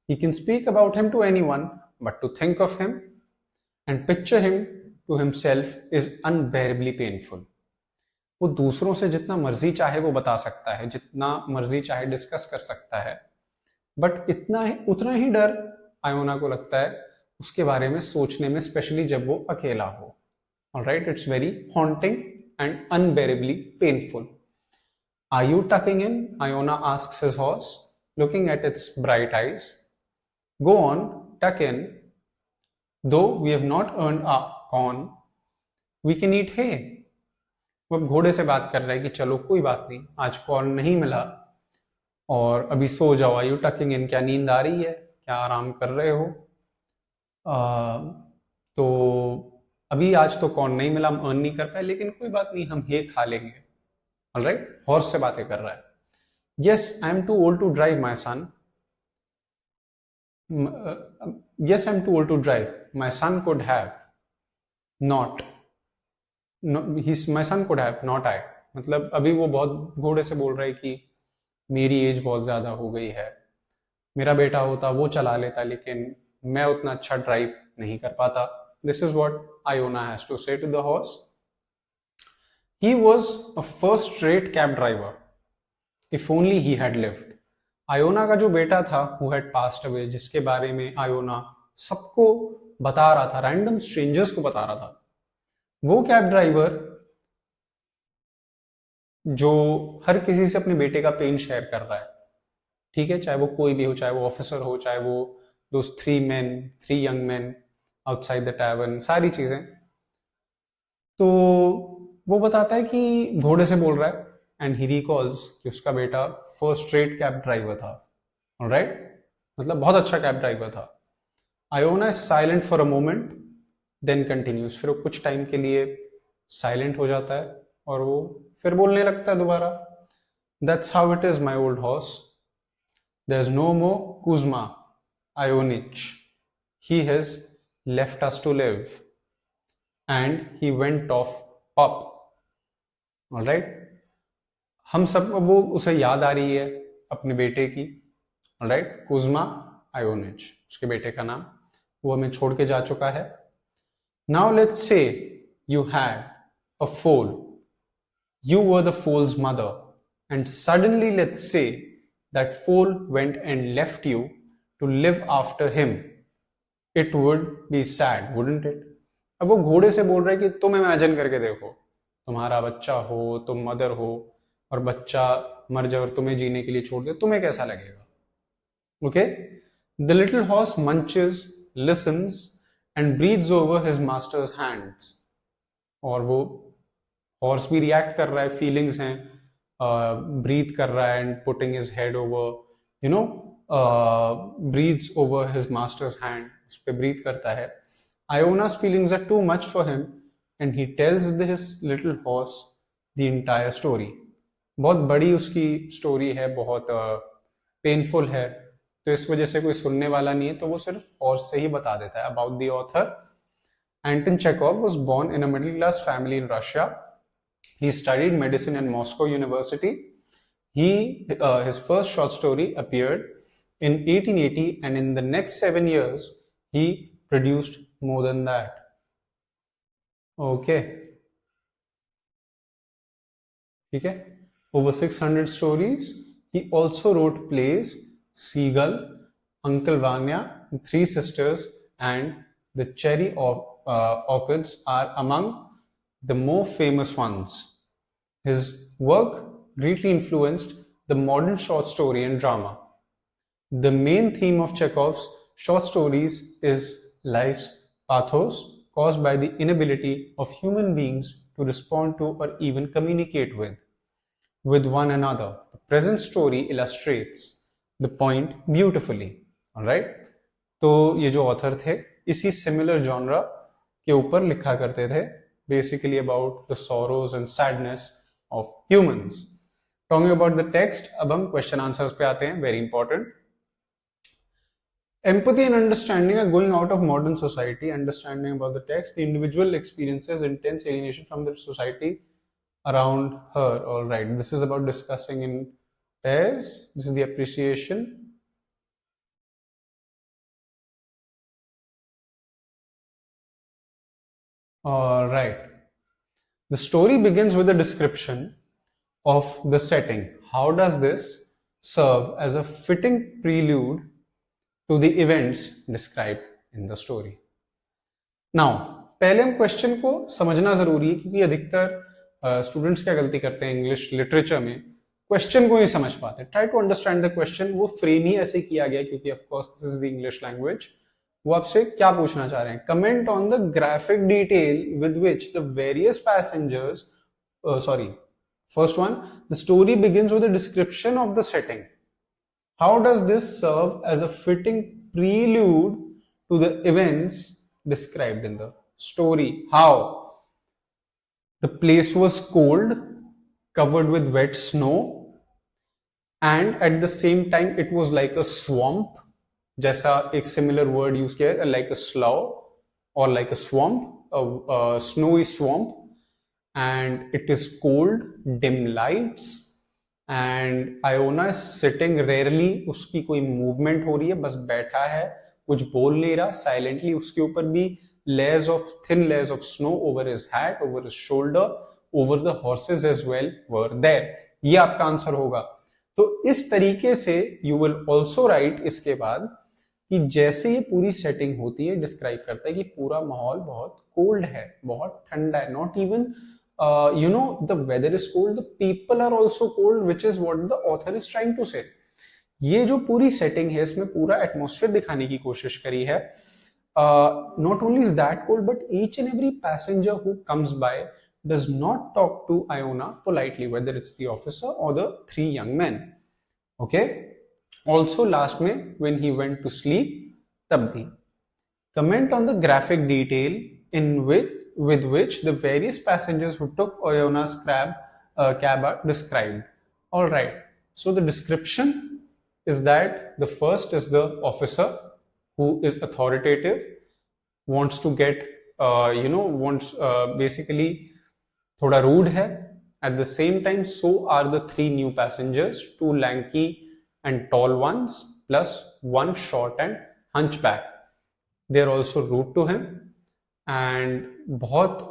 He can speak about him to anyone, but to think of him and picture him to himself is unbearably painful. वो दूसरों से जितना मर्जी चाहे वो बता सकता है, जितना मर्जी चाहे डिस्कस कर सकता है, बट उतना ही डर आयोना को लगता है उसके बारे में सोचने में, स्पेशली जब वो अकेला हो. Alright, it's very haunting and unbearably painful. Are you tucking in? Iona asks his horse, looking at its bright eyes. Go on, tuck in. Though we have not earned our corn, we can eat hay. वो घोड़े से बात कर रहा है कि चलो कोई बात नहीं, आज कॉर्न नहीं मिला और अभी सो जाओ. Are you tucking in? क्या नींद आ रही है, क्या आराम कर रहे हो? तो अभी आज तो कॉर्न नहीं मिला, हम अर्न नहीं कर पाए, लेकिन कोई बात नहीं, हम हे खा लेंगे. Alright, हॉर्स से बातें कर रहा है. Yes, I am too old to drive, my son. Yes, I am too old to drive. My son could have not. No, my son could have, not I. मतलब अभी वो बहुत घोड़े से बोल रहा है कि मेरी एज बहुत ज्यादा हो गई है, मेरा बेटा होता वो चला लेता, लेकिन मैं उतना अच्छा ड्राइव नहीं कर पाता. This is what Iona has to say to the horse. He was a first-rate cab driver. If only he had lived. Iona का जो बेटा था हु हैड पास्ड अवे, जिसके बारे में आयोना सबको बता रहा था, रैंडम स्ट्रेंजर्स को बता रहा था, वो कैब ड्राइवर जो हर किसी से अपने बेटे का पेन शेयर कर रहा है, ठीक है, चाहे वो कोई भी हो, चाहे वो ऑफिसर हो, चाहे वो those three young man outside the tavern, सारी चीजें। तो वो बताता है कि घोड़े से बोल रहा है, एंड ही रिकॉल्स कि उसका बेटा फर्स्ट रेट कैब ड्राइवर था, ऑलराइट, मतलब बहुत अच्छा कैब ड्राइवर था। Iona is silent for a moment, then continues, फिर वो कुछ टाइम के लिए साइलेंट हो जाता है और वो फिर बोलने लगता है दोबारा, that's how it is my old horse, there is no more Kuzma Ionich, he has left us to live, and he went off up. All right, हम सब, वो उसे याद आ रही है अपने बेटे की, all right, कुज्मा आयोनिच उसके बेटे का नाम, वो हमें छोड़ के जा चुका है। Now let's say you had a foal, you were the foal's mother, and suddenly let's say that foal went and left you to live after him, it would be sad, wouldn't it? अब वो घोड़े से बोल रहा है कि तुम imagine करके देखो, तुम्हारा बच्चा हो, तुम मदर हो, और बच्चा मर जाए और तुम्हें जीने के लिए छोड़ दे, तुम्हें कैसा लगेगा? Okay, the little horse munches, listens and breathes over his master's hands, और वो हॉर्स भी रिएक्ट कर रहा है, फीलिंग्स हैं, ब्रीथ कर रहा है, and putting his head over, you know, breathes over his master's hand, उस पे breathe करता है। Iona's feelings are too much for him, and he tells his little horse the entire story. बहुत बड़ी उसकी स्टोरी है, बहुत पेनफुल है, तो इस वजह से कोई सुनने वाला नहीं है, तो वो सिर्फ हॉर्स से ही बता देता है। About the author, Anton Chekhov was born in a middle-class family in Russia. He studied medicine in Moscow University. His first short story appeared in 1880, and in the next 7 years he produced more than that. Okay, ठीक है, over 600 stories. He also wrote plays, Seagull, Uncle Vanya, The Three Sisters, and The Cherry Orchids are among the more famous ones. His work greatly influenced the modern short story and drama. The main theme of Chekhov's short stories is life's pathos caused by the inability of human beings to respond to or even communicate with one another. The present story illustrates the point beautifully. Alright? तो ये जो author थे इसी similar genre के ऊपर लिखा करते थे, basically about the sorrows and sadness of humans. Talking about the text, अब हम question answers पे आते हैं, very important. Empathy and understanding are going out of modern society. Understanding about the text, the individual experiences intense alienation from the society around her. All right, this is about discussing in pairs. This is the appreciation. All right, the story begins with a description of the setting. How does this serve as a fitting prelude to the events described in the story? Now, पहले हम question को समझना जरूरी है, क्योंकि अधिकतर students क्या गलती करते हैं इंग्लिश लिटरेचर में, क्वेश्चन को नहीं समझ पाते। Try to understand the question, वो फ्रेम ही ऐसे किया गया क्योंकि of course this is the English language. वो आपसे क्या पूछना चाह रहे हैं? Comment on the graphic detail with which the various passengers, sorry, first one, the story begins with a description of the setting. How does this serve as a fitting prelude to the events described in the story? How? The place was cold, covered with wet snow, and at the same time it was like a swamp. जैसा एक similar word use किया है, like a slough or like a swamp, a snowy swamp, and it is cold, dim lights. And Iona is sitting rarely, उसकी कोई movement हो रही है, बस बैठा है, कुछ बोल नहीं रहा, साइलेंटली. उसके ऊपर भी layers of thin layers of snow over his hat, over his shoulder, over the horses as well were there. ये आपका आंसर होगा. तो इस तरीके से यू विल ऑल्सो राइट इसके बाद कि जैसे ये पूरी सेटिंग होती है, डिस्क्राइब करता है कि पूरा माहौल बहुत कोल्ड है, बहुत ठंडा है, not even the weather is cold, the people are also cold, which is what the author is trying to say. ये जो पूरी सेटिंग है इसमें पूरा एटमोस्फेयर दिखाने की कोशिश करी है। Not only is that cold but each and every passenger who comes by does not talk to Iona politely, whether it's the officer or the three young men. Okay. Also last में when he went to sleep, तब भी comment on the graphic detail in with which the various passengers who took Iona's cab are described. All right. So the description is that the first is the officer who is authoritative, wants to get wants basically थोड़ा rude है. At the same time, so are the three new passengers, two lanky and tall ones, plus one short and hunchback. They are also rude to him and बहुत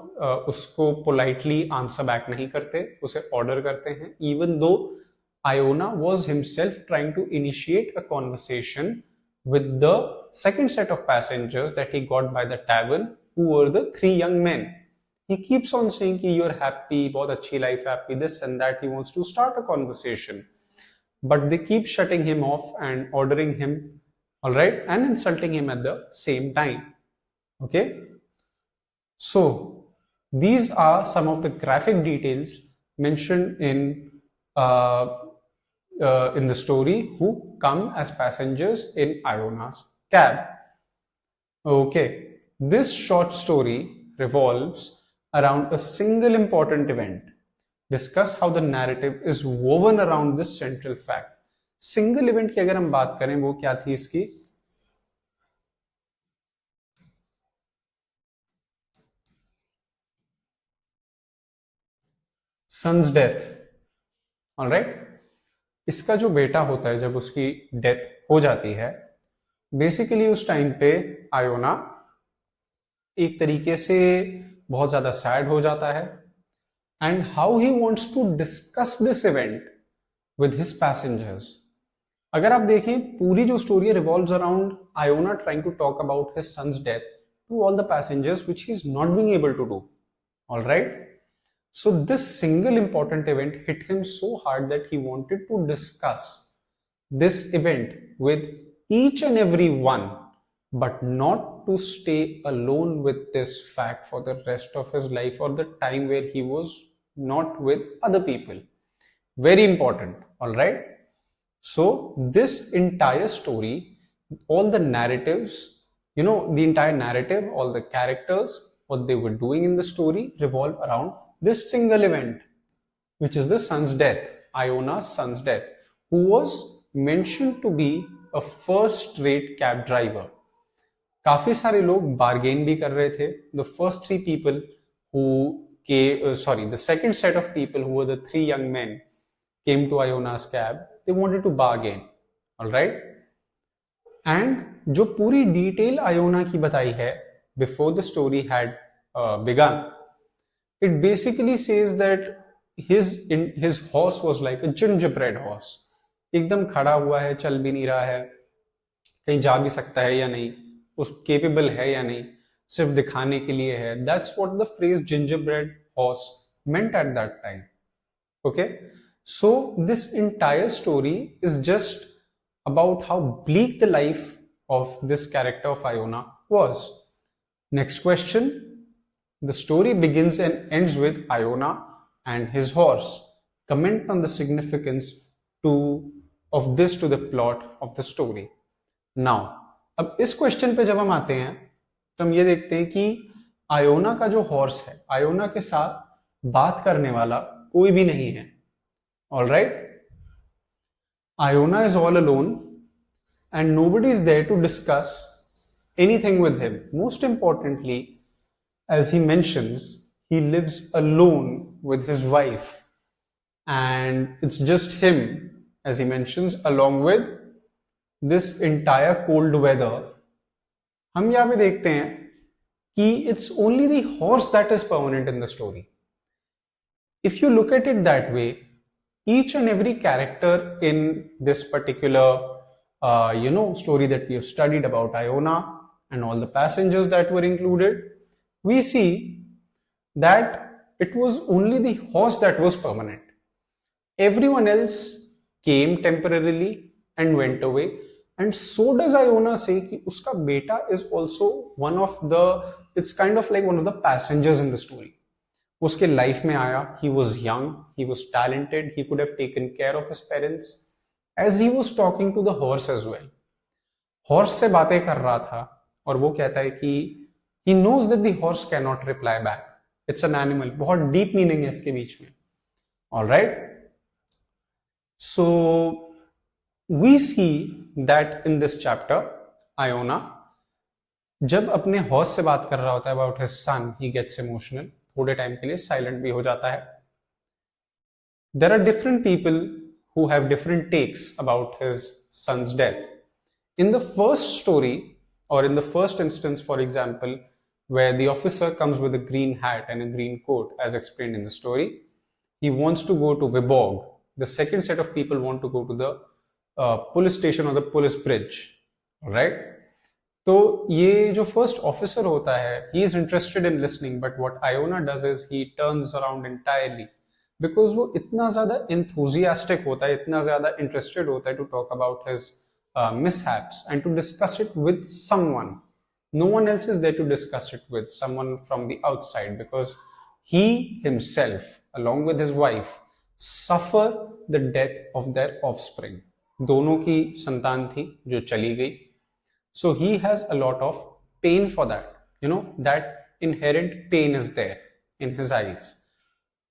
उसको politely answer back नहीं करते, उसे order करते हैं, even though Iona was himself trying to initiate a conversation with the second set of passengers that he got by the tavern, who were the three young men. He keeps on saying कि you're happy, बहुत अच्छी life happy, this and that. He wants to start a conversation, but they keep shutting him off and ordering him, all right, and insulting him at the same time. Okay, so these are some of the graphic details mentioned in the story who come as passengers in Iona's cab. Okay, this short story revolves around a single important event. Discuss how the narrative is woven around this central fact. Single event की अगर हम बात करें वो क्या थी इसकी? Son's death. All right? इसका जो बेटा होता है जब उसकी डेथ हो जाती है, बेसिकली उस टाइम पे आयोना एक तरीके से बहुत ज्यादा सैड हो जाता है and how he wants to discuss this event with his passengers. अगर आप देखें पूरी जो story revolves around Iona trying to talk about his son's death to all the passengers which he is not being able to do. Alright, so this single important event hit him so hard that he wanted to discuss this event with each and every one, but not to stay alone with this fact for the rest of his life or the time where he was not with other people. Very important. All right, so this entire story, all the narratives, the entire narrative, all the characters, what they were doing in the story revolve around this single event, which is the son's death, Iona's son's death, who was mentioned to be a first-rate cab driver. काफी सारे लोग bargain भी कर रहे थे. The first three people the second set of people who were the three young men came to Iona's cab. They wanted to bargain. All right? And जो पूरी detail Iona की बताई है before the story had begun, it basically says that his horse was like a gingerbread horse. एकदम खड़ा हुआ है, चल भी नहीं रहा है, कहीं जा भी सकता है या नहीं, उस केपेबल है या नहीं, सिर्फ दिखाने के लिए है. That's what the phrase gingerbread horse meant at that time. Okay, so this entire story is just about how bleak the life of this character of Iona was. Next question. The story begins and ends with Iona and his horse. Comment on the significance of this to the plot of the story. Now, अब इस question पे जब हम आते हैं तो हम ये देखते हैं कि आयोना का जो हॉर्स है, आयोना के साथ बात करने वाला कोई भी नहीं है. All right? Iona is all alone and nobody is there to discuss anything with him. Most importantly, as he mentions, he lives alone with his wife and it's just him, as he mentions, along with this entire cold weather. हम यहाँ पे देखते हैं कि it's only the horse that is permanent in the story. If you look at it that way, each and every character in this particular story that we have studied about Iona and all the passengers that were included, we see that it was only the horse that was permanent. Everyone else came temporarily and went away. And so does Iona say कि उसका बेटा is also one of the, it's kind of like one of the passengers in the story. उसके life में आया, he was young, he was talented, he could have taken care of his parents, as he was talking to the horse as well. Horse से बातें कर रहा था और वो कहता है कि he knows that the horse cannot reply back. It's an animal. बहुत deep meaning है इसके बीच में. All right. So we see that in this chapter, Iona, जब अपने horse से बात कर रहा होता है about his son, he gets emotional. थोड़े टाइम के लिए साइलेंट भी हो जाता है. There are different people who have different takes about his son's death. In the first story, or in the first instance, for example, where the officer comes with a green hat and a green coat, as explained in the story, he wants to go to Viborg. The second set of people want to go to the police station or the police bridge, right? तो ये जो first officer होता है, he is interested in listening, but what Iona does is he turns around entirely, because वो इतना ज्यादा enthusiastic होता है, इतना ज्यादा interested होता है to talk about his mishaps and to discuss it with someone. No one else is there to discuss it with, someone from the outside, because he himself, along with his wife, suffer the death of their offspring. दोनों की संतान थी जो चली गई. So he has a lot of pain for that. You know, that inherent pain is there in his eyes.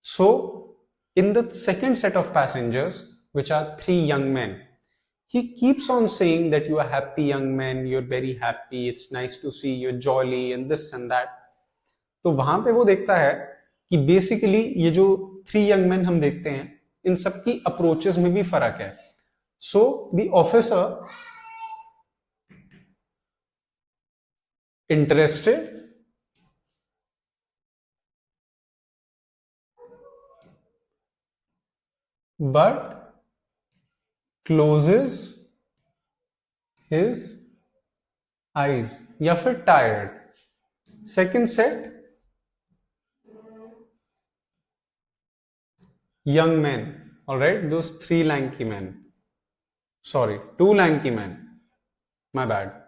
So in the second set of passengers, which are three young men, he keeps on saying that you are happy young men, you're very happy, it's nice to see, you're jolly and this and that. तो वहां पे वो देखता है कि basically ये जो three young man हम देखते हैं, इन सबकी अप्रोचेस में भी फर्क है. So the officer interested but closes his eyes या फिर tired. Second set, young men, all right, those three lanky men, sorry, two lanky men, my bad.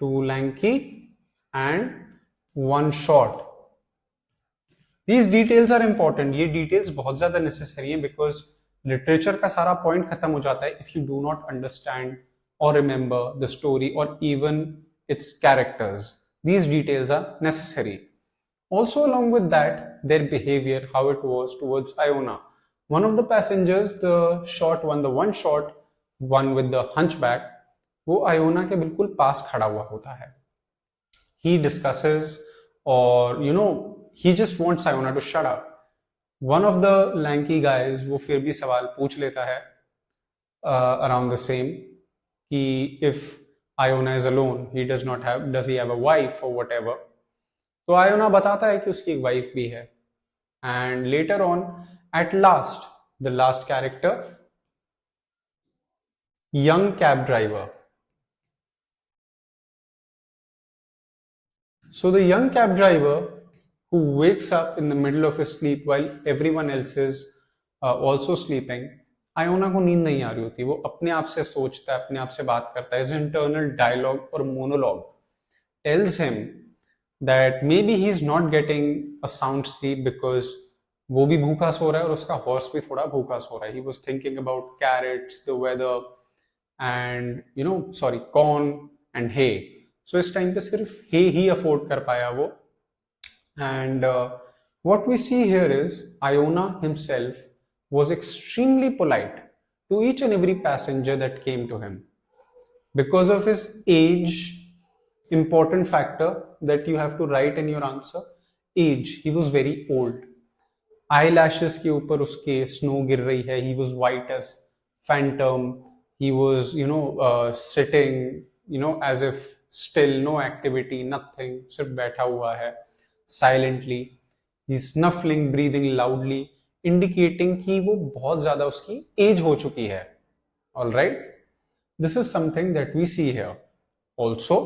Two lanky and one short. These details are important. ये details बहुत ज़्यादा necessary हैं because literature का सारा point खत्म हो जाता है if you do not understand or remember the story or even its characters. These details are necessary. Also along with that, their behavior, how it was towards Iona. One of the passengers, the short one, the one short one with the hunchback, वो Iona के बिल्कुल पास खड़ा हुआ होता है. He discusses or he just wants Iona to shut up. One of the lanky guys वो फिर भी सवाल पूछ लेता है around the same कि if Iona is alone, does he have a wife or whatever. तो आयोना बताता है कि उसकी एक वाइफ भी है. And later on, at last, the last character, young cab driver. So the young cab driver who wakes up in the middle of his sleep while everyone else is also sleeping, Iona को नींद नहीं आ रही होती, वो अपने आप से सोचता है, अपने आप से बात करता है. His internal dialogue or monologue tells him that maybe he's not getting a sound sleep because वो भी भूखा सो रहा है और उसका हॉर्स भी थोड़ा भूखा सो रहा है. He was thinking about carrots, the weather and corn and hay. So इस टाइम पे सिर्फ hay ही अफोर्ड कर पाया वो. And what we see here is Iona himself was extremely polite to each and every passenger that came to him. Because of his age, important factor that you have to write in your answer, age, he was very old. Eyelashes के ऊपर उसके snow गिर रही है. He was white as phantom. He was, sitting, as if still, no activity, nothing, सिर्फ बैठा हुआ है, silently. He snuffling, breathing loudly, indicating कि वो बहुत ज्यादा उसकी एज हो चुकी है. All right, this is something that we see here. Also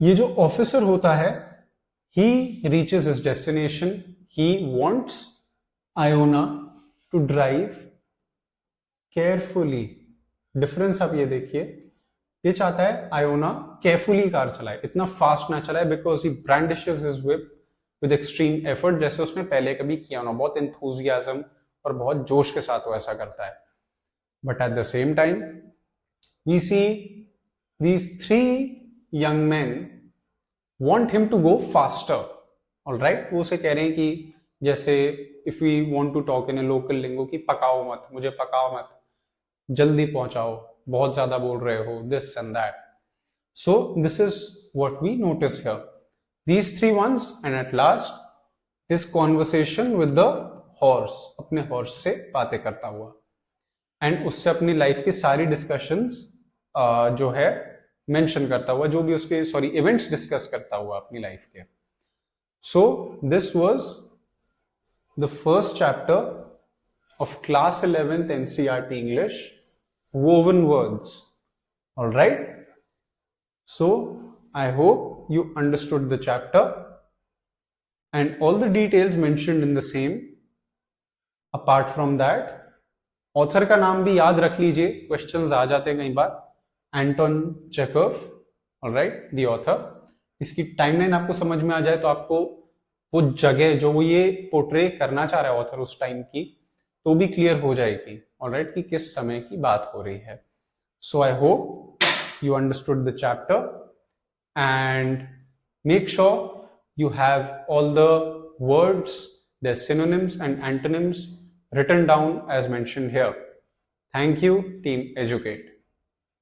ये जो ऑफिसर होता है, he reaches his destination, he wants Iona to drive carefully. Difference आप ये देखिए, ये चाहता है आयोना केयरफुली कार चलाए, इतना फास्ट ना चलाए, because he brandishes his whip with extreme effort, जैसे उसने पहले कभी किया ना, बहुत एंथुजियाज्म और बहुत जोश के साथ वो ऐसा करता है. But at the same time we see these 3 young men want him to go faster. All right, वो उसे कह रहे हैं कि जैसे if we want to talk in a local lingo कि पकाओ मत, मुझे पकाओ मत, जल्दी पहुंचाओ, बहुत ज्यादा बोल रहे हो, this and that. So this is what we notice here. These 3 ones, and at last his conversation with the horse, अपने horse से बातें करता हुआ, and उससे अपनी लाइफ की सारी डिस्कशंस जो है मेंशन करता हुआ, जो भी उसके इवेंट्स डिस्कस करता हुआ अपनी लाइफ के. So this was the first chapter of class 11th NCERT English, woven words. All right, so I hope you understood the chapter and all the details mentioned in the same. Apart from that, author का नाम भी याद रख लीजिए, questions आ जाते हैं कई बार. Anton Chekhov, alright, the author. इसकी टाइमलाइन आपको समझ में आ जाए तो आपको वो जगह जो वो ये पोर्ट्रे करना चाह रहा है ऑथर उस टाइम की, तो भी क्लियर हो जाएगी, ऑलराइट, कि किस समय की बात हो रही है. So I hope you understood the chapter, and make sure you have all the words, their synonyms and antonyms written down as mentioned here. Thank you, Team Educate.